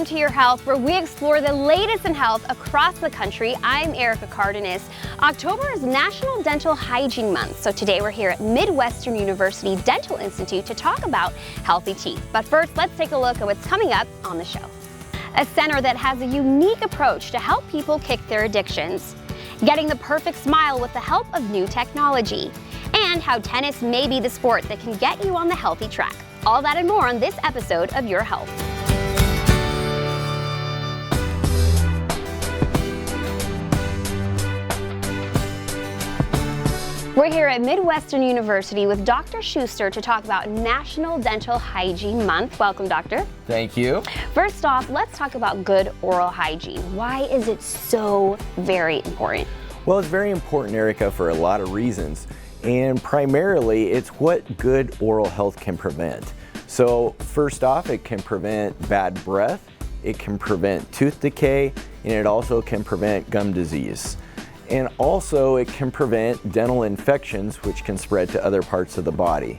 Welcome to Your Health, where we explore the latest in health across the country. I'm Erica Cardenas. October is National Dental Hygiene Month, so today we're here at Midwestern University Dental Institute to talk about healthy teeth. But first, let's take a look at what's coming up on the show. A center that has a unique approach to help people kick their addictions, getting the perfect smile with the help of new technology, and how tennis may be the sport that can get you on the healthy track. All that and more on this episode of Your Health. We're here at Midwestern University with Dr. Schuster to talk about National Dental Hygiene Month. Welcome, Doctor. Thank you. First off, let's talk about good oral hygiene. Why is it so very important? Well, it's very important, Erica, for a lot of reasons. And primarily, it's what good oral health can prevent. So first off, it can prevent bad breath, it can prevent tooth decay, and it also can prevent gum disease. And also it can prevent dental infections, which can spread to other parts of the body.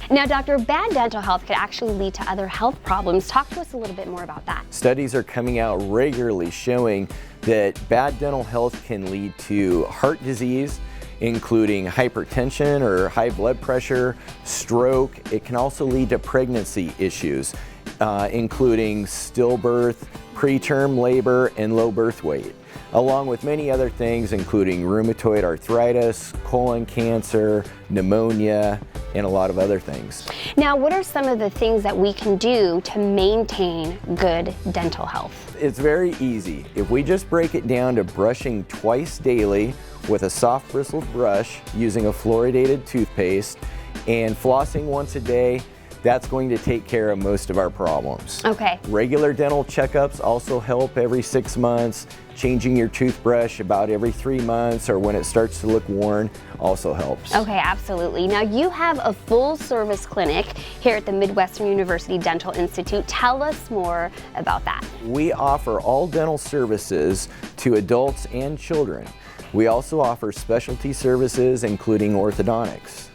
Now, Doctor, bad dental health could actually lead to other health problems. Talk to us a little bit more about that. Studies are coming out regularly showing that bad dental health can lead to heart disease, including hypertension or high blood pressure, stroke. It can also lead to pregnancy issues, including stillbirth, preterm labor, and low birth weight, along with many other things, including rheumatoid arthritis, colon cancer, pneumonia, and a lot of other things. Now, what are some of the things that we can do to maintain good dental health? It's very easy. If we just break it down to brushing twice daily with a soft bristled brush using a fluoridated toothpaste and flossing once a day, that's going to take care of most of our problems. Okay. Regular dental checkups also help every 6 months. Changing your toothbrush about every 3 months or when it starts to look worn also helps. Okay, absolutely. Now, you have a full service clinic here at the Midwestern University Dental Institute. Tell us more about that. We offer all dental services to adults and children. We also offer specialty services, including orthodontics.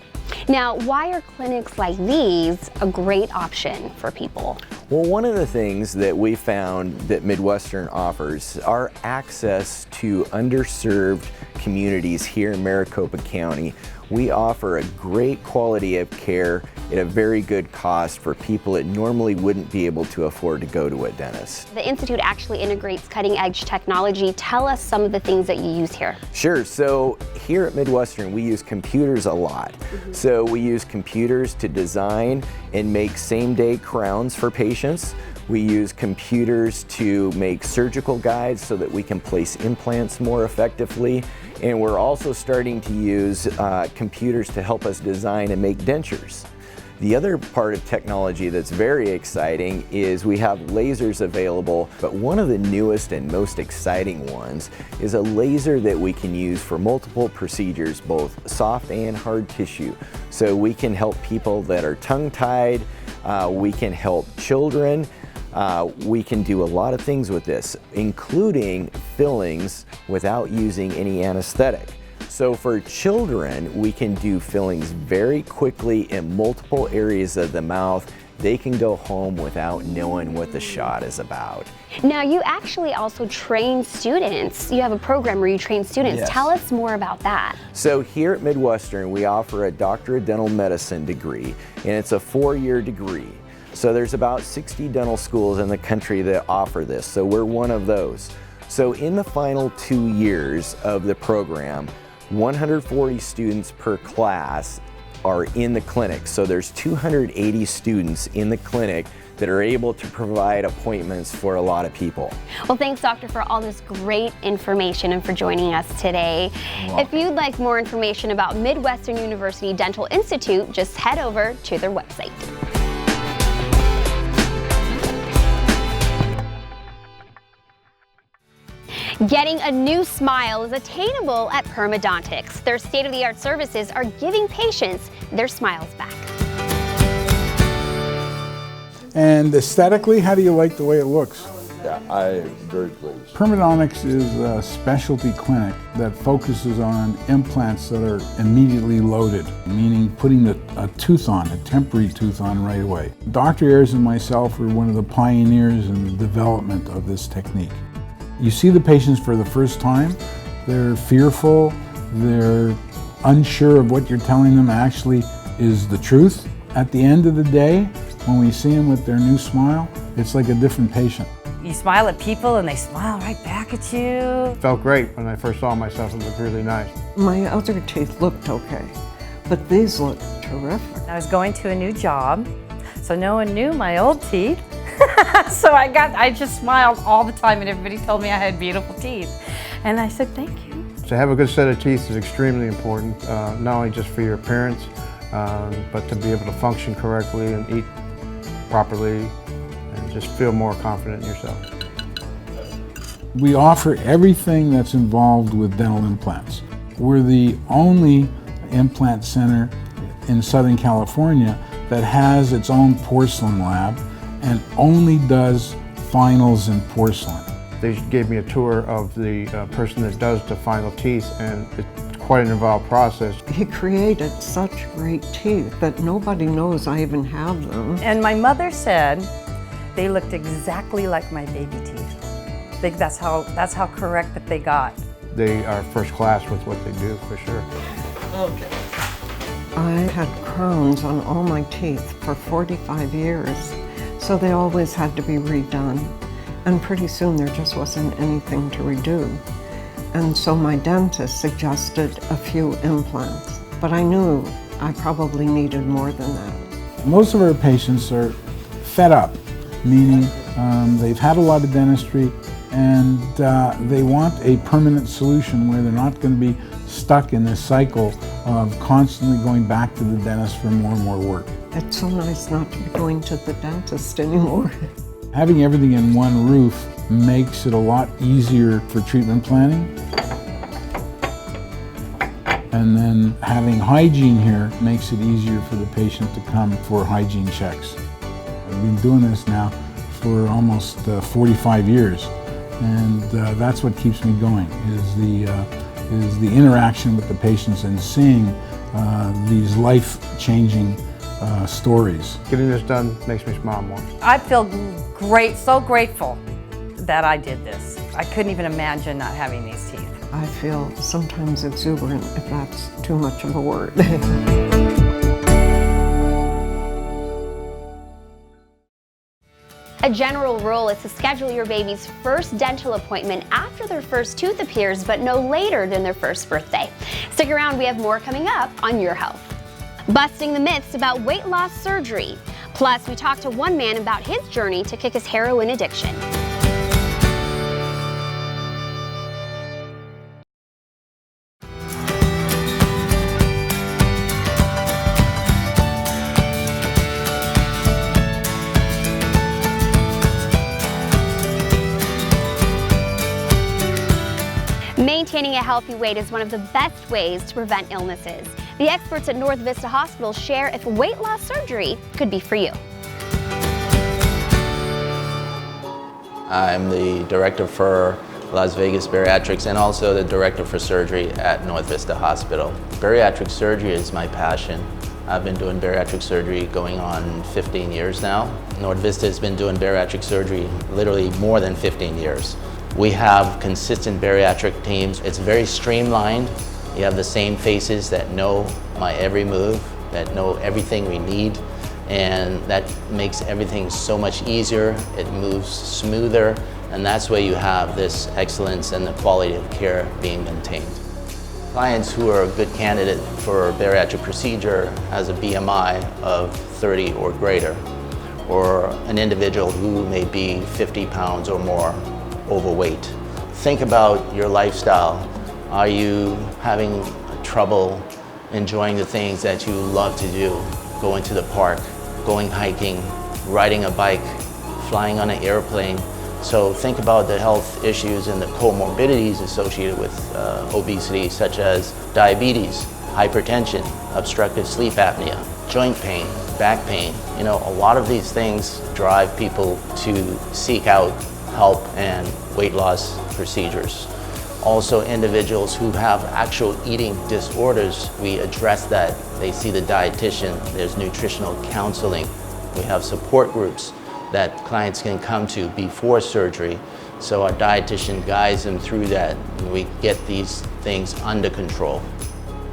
Now, why are clinics like these a great option for people? Well, one of the things that we found that Midwestern offers are access to underserved communities here in Maricopa County. We offer a great quality of care at a very good cost for people that normally wouldn't be able to afford to go to a dentist. The Institute actually integrates cutting-edge technology. Tell us some of the things that you use here. Sure. So here at Midwestern, we use computers a lot. So we use computers to design and make same-day crowns for patients. We use computers to make surgical guides so that we can place implants more effectively. And we're also starting to use computers to help us design and make dentures. The other part of technology that's very exciting is we have lasers available, but one of the newest and most exciting ones is a laser that we can use for multiple procedures, both soft and hard tissue. So we can help people that are tongue-tied, we can help children, we can do a lot of things with this, including fillings without using any anesthetic. So for children, we can do fillings very quickly in multiple areas of the mouth. They can go home without knowing what the shot is about. Now, you actually also train students. You have a program where you train students. Yes. Tell us more about that. So here at Midwestern, we offer a Doctor of Dental Medicine degree, and it's a 4-year degree. So there's about 60 dental schools in the country that offer this, so we're one of those. So in the final 2 years of the program, 140 students per class are in the clinic. So there's 280 students in the clinic that are able to provide appointments for a lot of people. Well, thanks, Doctor, for all this great information and for joining us today. If you'd like more information about Midwestern University Dental Institute, just head over to their website. Getting a new smile is attainable at Permadontics. Their state-of-the-art services are giving patients their smiles back. And aesthetically, how do you like the way it looks? Yeah, I am very pleased. Permanodontics is a specialty clinic that focuses on implants that are immediately loaded, meaning putting a tooth on, a temporary tooth on right away. Dr. Ayers and myself were one of the pioneers in the development of this technique. You see the patients for the first time, they're fearful, they're unsure of what you're telling them actually is the truth. At the end of the day, when we see them with their new smile, it's like a different patient. You smile at people and they smile right back at you. Felt great when I first saw myself. It looked really nice. My other teeth looked okay, but these look terrific. I was going to a new job, so no one knew my old teeth. So I just smiled all the time and everybody told me I had beautiful teeth. And I said, thank you. To have a good set of teeth is extremely important, not only just for your appearance, but to be able to function correctly and eat properly and just feel more confident in yourself. We offer everything that's involved with dental implants. We're the only implant center in Southern California that has its own porcelain lab and only does finals in porcelain. They gave me a tour of the person that does the final teeth, and it's quite an involved process. He created such great teeth that nobody knows I even have them. And my mother said they looked exactly like my baby teeth. That's how correct that they got. They are first class with what they do, for sure. Okay. I had crowns on all my teeth for 45 years, so they always had to be redone. And pretty soon there just wasn't anything to redo. And so my dentist suggested a few implants, but I knew I probably needed more than that. Most of our patients are fed up, meaning they've had a lot of dentistry and they want a permanent solution where they're not going to be stuck in this cycle of constantly going back to the dentist for more and more work. It's so nice not to be going to the dentist anymore. Having everything in one roof makes it a lot easier for treatment planning. And then having hygiene here makes it easier for the patient to come for hygiene checks. I've been doing this now for almost 45 years, and that's what keeps me going, is the interaction with the patients and seeing these life-changing stories. Getting this done makes me smile more. I feel great, so grateful that I did this. I couldn't even imagine not having these teeth. I feel sometimes exuberant, if that's too much of a word. A general rule is to schedule your baby's first dental appointment after their first tooth appears, but no later than their first birthday. Stick around, we have more coming up on Your Health. Busting the myths about weight loss surgery. Plus, we talked to one man about his journey to kick his heroin addiction. Maintaining a healthy weight is one of the best ways to prevent illnesses. The experts at North Vista Hospital share if weight loss surgery could be for you. I'm the director for Las Vegas Bariatrics and also the director for surgery at North Vista Hospital. Bariatric surgery is my passion. I've been doing bariatric surgery going on 15 years now. North Vista has been doing bariatric surgery literally more than 15 years. We have consistent bariatric teams. It's very streamlined. You have the same faces that know my every move, that know everything we need, and that makes everything so much easier. It moves smoother, and that's where you have this excellence and the quality of care being maintained. Clients who are a good candidate for a bariatric procedure has a BMI of 30 or greater, or an individual who may be 50 pounds or more overweight. Think about your lifestyle. Are you having trouble enjoying the things that you love to do? Going to the park, going hiking, riding a bike, flying on an airplane. So think about the health issues and the comorbidities associated with obesity, such as diabetes, hypertension, obstructive sleep apnea, joint pain, back pain. You know, a lot of these things drive people to seek out help and weight loss procedures. Also, individuals who have actual eating disorders, we address that. They see the dietitian, there's nutritional counseling. We have support groups that clients can come to before surgery. So our dietitian guides them through that, and we get these things under control.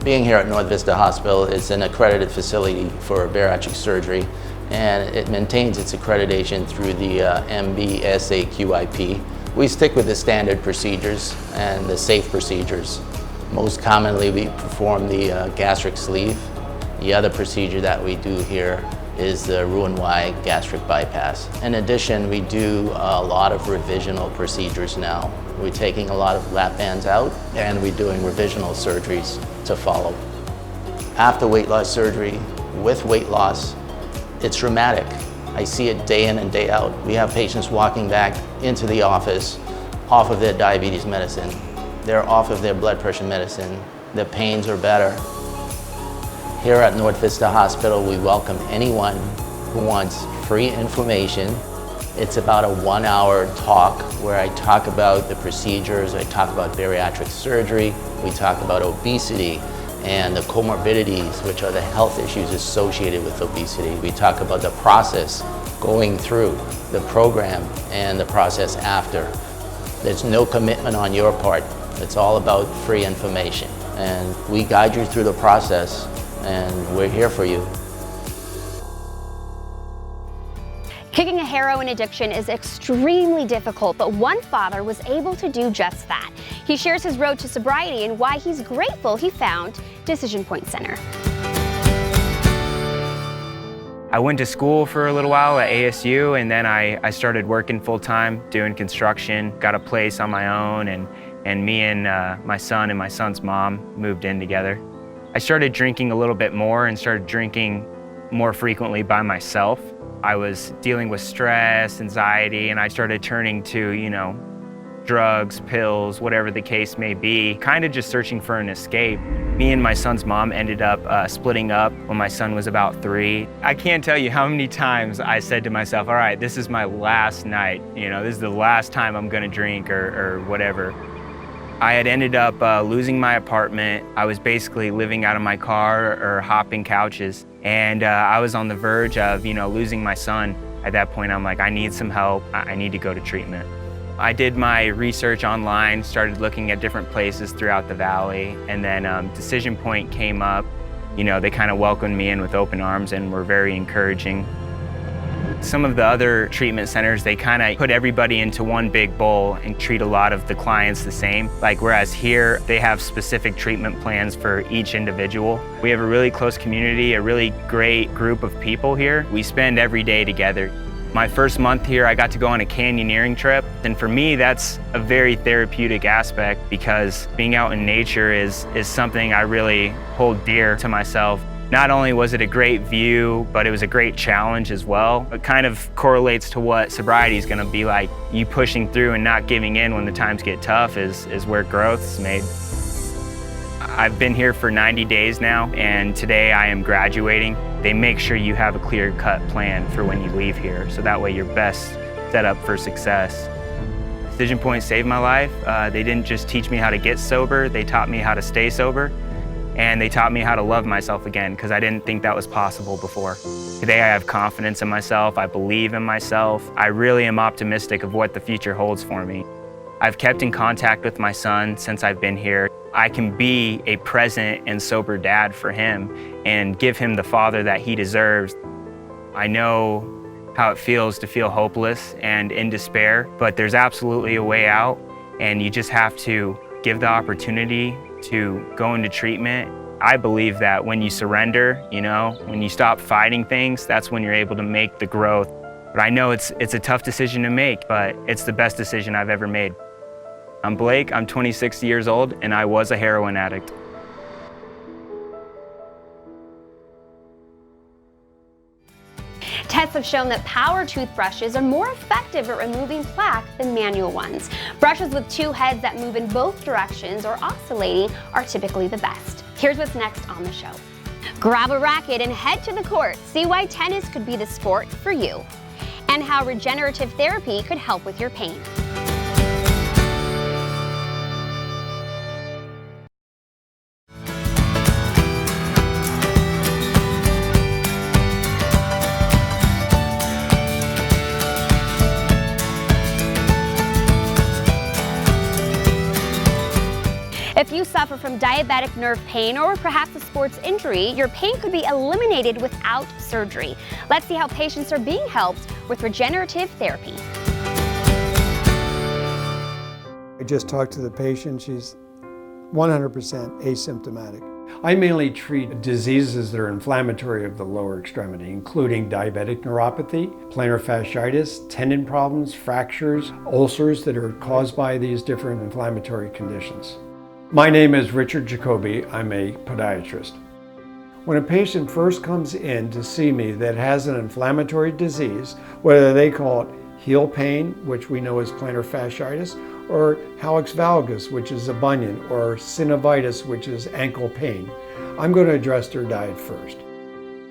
Being here at North Vista Hospital, it's an accredited facility for bariatric surgery, and it maintains its accreditation through the MBSAQIP. We stick with the standard procedures and the safe procedures. Most commonly, we perform the gastric sleeve. The other procedure that we do here is the Roux-en-Y gastric bypass. In addition, we do a lot of revisional procedures now. We're taking a lot of lap bands out, and we're doing revisional surgeries to follow. After weight loss surgery, with weight loss, it's dramatic. I see it day in and day out. We have patients walking back into the office off of their diabetes medicine. They're off of their blood pressure medicine. Their pains are better. Here at North Vista Hospital, we welcome anyone who wants free information. It's about a 1-hour talk where I talk about the procedures, I talk about bariatric surgery, we talk about obesity and the comorbidities, which are the health issues associated with obesity. We talk about the process going through the program and the process after. There's no commitment on your part. It's all about free information. And we guide you through the process, and we're here for you. Kicking a heroin addiction is extremely difficult, but one father was able to do just that. He shares his road to sobriety and why he's grateful he found Decision Point Center. I went to school for a little while at ASU, and then I started working full-time, doing construction, got a place on my own, and me and my son and my son's mom moved in together. I started drinking a little bit more and started drinking more frequently by myself. I was dealing with stress, anxiety, and I started turning to, drugs, pills, whatever the case may be, kind of just searching for an escape. Me and my son's mom ended up splitting up when my son was about 3. I can't tell you how many times I said to myself, all right, this is my last night. This is the last time I'm gonna drink or whatever. I had ended up losing my apartment. I was basically living out of my car or hopping couches. And I was on the verge of, losing my son. At that point, I'm like, I need some help. I need to go to treatment. I did my research online, started looking at different places throughout the valley, and then Decision Point came up. They kind of welcomed me in with open arms and were very encouraging. Some of the other treatment centers, they kind of put everybody into one big bowl and treat a lot of the clients the same. Whereas here, they have specific treatment plans for each individual. We have a really close community, a really great group of people here. We spend every day together. My first month here, I got to go on a canyoneering trip. And for me, that's a very therapeutic aspect because being out in nature is something I really hold dear to myself. Not only was it a great view, but it was a great challenge as well. It kind of correlates to what sobriety is gonna be like. You pushing through and not giving in when the times get tough is where growth is made. I've been here for 90 days now, and today I am graduating. They make sure you have a clear-cut plan for when you leave here, so that way you're best set up for success. Decision Point saved my life. They didn't just teach me how to get sober, they taught me how to stay sober. And they taught me how to love myself again, because I didn't think that was possible before. Today I have confidence in myself, I believe in myself. I really am optimistic of what the future holds for me. I've kept in contact with my son since I've been here. I can be a present and sober dad for him and give him the father that he deserves. I know how it feels to feel hopeless and in despair, but there's absolutely a way out, and you just have to give the opportunity to go into treatment. I believe that when you surrender, when you stop fighting things, that's when you're able to make the growth. But I know it's a tough decision to make, but it's the best decision I've ever made. I'm Blake, I'm 26 years old, and I was a heroin addict. Tests have shown that power toothbrushes are more effective at removing plaque than manual ones. Brushes with 2 heads that move in both directions or oscillating are typically the best. Here's what's next on the show. Grab a racket and head to the court. See why tennis could be the sport for you. and how regenerative therapy could help with your pain. If you suffer from diabetic nerve pain or perhaps a sports injury, your pain could be eliminated without surgery. Let's see how patients are being helped with regenerative therapy. I just talked to the patient. She's 100% asymptomatic. I mainly treat diseases that are inflammatory of the lower extremity, including diabetic neuropathy, plantar fasciitis, tendon problems, fractures, ulcers that are caused by these different inflammatory conditions. My name is Richard Jacoby. I'm a podiatrist. When a patient first comes in to see me that has an inflammatory disease, whether they call it heel pain, which we know is plantar fasciitis, or hallux valgus, which is a bunion, or synovitis, which is ankle pain, I'm going to address their diet first.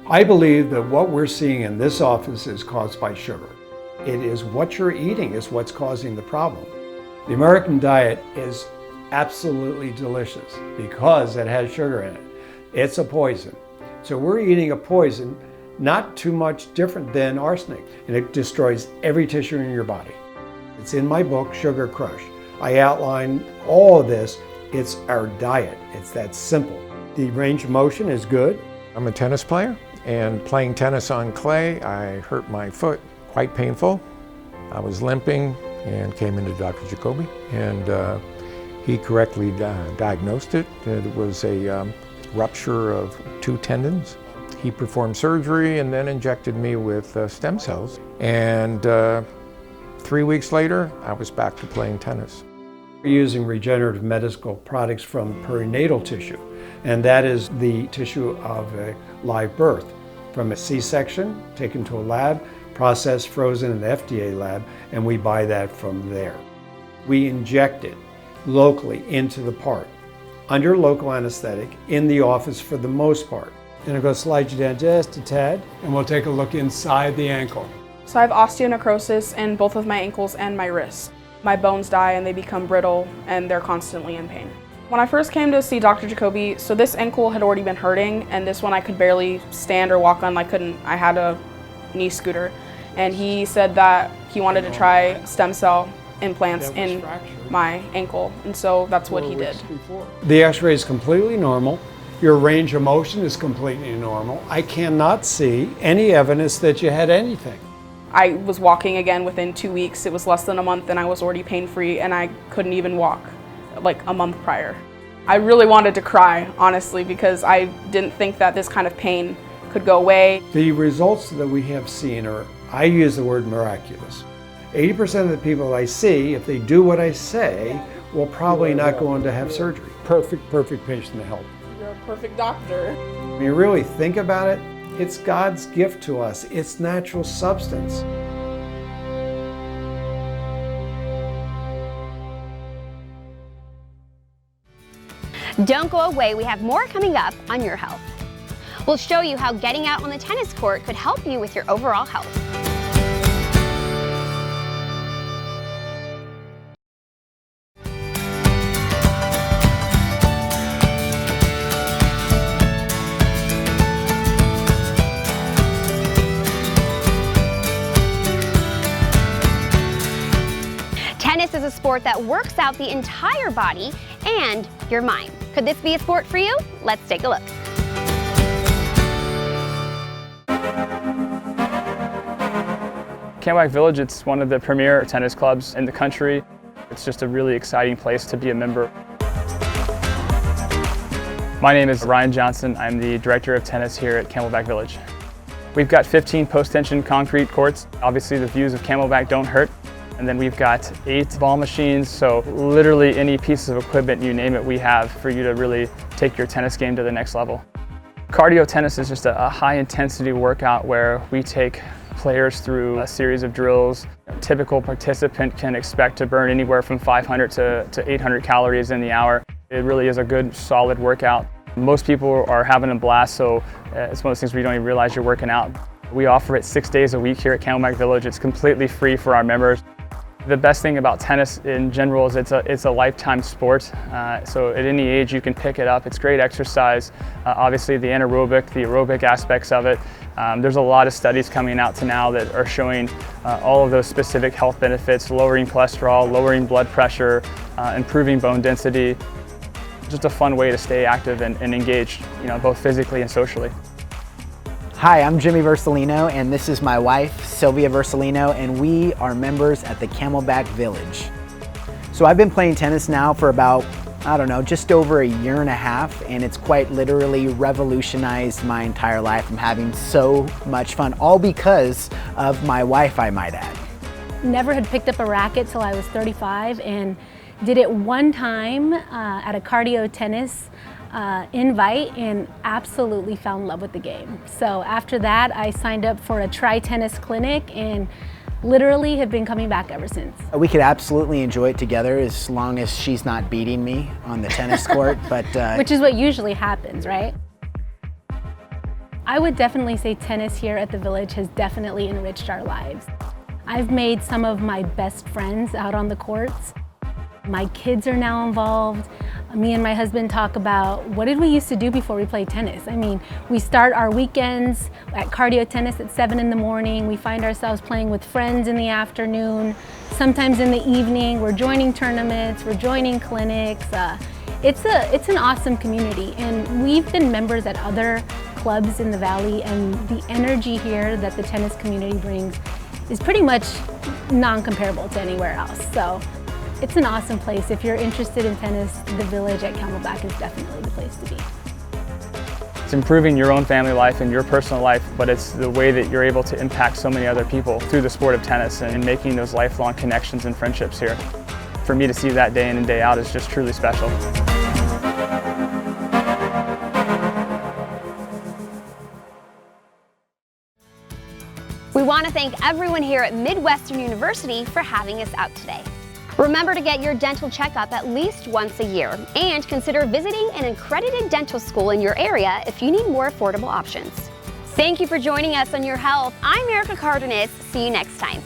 I believe that what we're seeing in this office is caused by sugar. It is what you're eating is what's causing the problem. The American diet is absolutely delicious because it has sugar in it. It's a poison. So we're eating a poison, not too much different than arsenic, and it destroys every tissue in your body. It's in my book, Sugar Crush. I outline all of this. It's our diet. It's that simple. The range of motion is good. I'm a tennis player, and playing tennis on clay, I hurt my foot, quite painful. I was limping and came into Dr. Jacoby, and he correctly diagnosed it. It was a rupture of 2 tendons. He performed surgery and then injected me with stem cells. And 3 weeks later, I was back to playing tennis. We're using regenerative medical products from perinatal tissue, and that is the tissue of a live birth. From a C-section, taken to a lab, processed, frozen in the FDA lab, and we buy that from there. We inject it locally into the part, under local anesthetic, in the office for the most part. And I'm going to slide you down just a tad, and we'll take a look inside the ankle. So I have osteonecrosis in both of my ankles and my wrists. My bones die and they become brittle, and they're constantly in pain. When I first came to see Dr. Jacoby, so this ankle had already been hurting, and this one I could barely stand or walk on. I had a knee scooter. And he said that he wanted to try stem cell implants in my ankle, and so that's what he did. The x-ray is completely normal. Your range of motion is completely normal. I cannot see any evidence that you had anything. I was walking again within 2 weeks. It was less than a month and I was already pain-free, and I couldn't even walk like a month prior. I really wanted to cry, honestly, because I didn't think that this kind of pain could go away. The results that we have seen are, I use the word miraculous. 80% of the people I see, if they do what I say, will probably not go on to have surgery. Perfect patient to help. You're a perfect doctor. When you really think about it, it's God's gift to us. It's natural substance. Don't go away, we have more coming up on Your Health. We'll show you how getting out on the tennis court could help you with your overall health. Tennis is a sport that works out the entire body and your mind. Could this be a sport for you? Let's take a look. Camelback Village, it's one of the premier tennis clubs in the country. It's just a really exciting place to be a member. My name is Ryan Johnson. I'm the Director of Tennis here at Camelback Village. We've got 15 post-tension concrete courts. Obviously the views of Camelback don't hurt. And then we've got 8 ball machines, so literally any piece of equipment, you name it, we have for you to really take your tennis game to the next level. Cardio tennis is just a high-intensity workout where we take players through a series of drills. A typical participant can expect to burn anywhere from 500 to 800 calories in the hour. It really is a good, solid workout. Most people are having a blast, so it's one of those things where you don't even realize you're working out. We offer it 6 days a week here at Camelback Village. It's completely free for our members. The best thing about tennis in general is it's a lifetime sport. So at any age you can pick it up. It's great exercise. Obviously the aerobic aspects of it. There's a lot of studies coming out to now that are showing all of those specific health benefits, lowering cholesterol, lowering blood pressure, improving bone density. Just a fun way to stay active and engaged, both physically and socially. Hi, I'm Jimmy Versalino, and this is my wife, Sylvia Versalino, and we are members at the Camelback Village. So I've been playing tennis now for about, just over a year and a half, and it's quite literally revolutionized my entire life. I'm having so much fun, all because of my wife, I might add. Never had picked up a racket till I was 35, and did it one time at a cardio tennis invite and absolutely fell in love with the game. So after that, I signed up for a tri-tennis clinic and literally have been coming back ever since. We could absolutely enjoy it together as long as she's not beating me on the tennis court, but which is what usually happens, right? I would definitely say tennis here at the Village has definitely enriched our lives. I've made some of my best friends out on the courts. My kids are now involved. Me and my husband talk about what did we used to do before we played tennis. I mean, we start our weekends at cardio tennis at 7 in the morning. We find ourselves playing with friends in the afternoon. Sometimes in the evening, we're joining tournaments, we're joining clinics. It's an awesome community, and we've been members at other clubs in the Valley, and the energy here that the tennis community brings is pretty much non-comparable to anywhere else. So it's an awesome place. If you're interested in tennis, the Village at Camelback is definitely the place to be. It's improving your own family life and your personal life, but it's the way that you're able to impact so many other people through the sport of tennis and making those lifelong connections and friendships here. For me to see that day in and day out is just truly special. We want to thank everyone here at Midwestern University for having us out today. Remember to get your dental checkup at least once a year, and consider visiting an accredited dental school in your area if you need more affordable options. Thank you for joining us on Your Health. I'm Erica Cardenas. See you next time.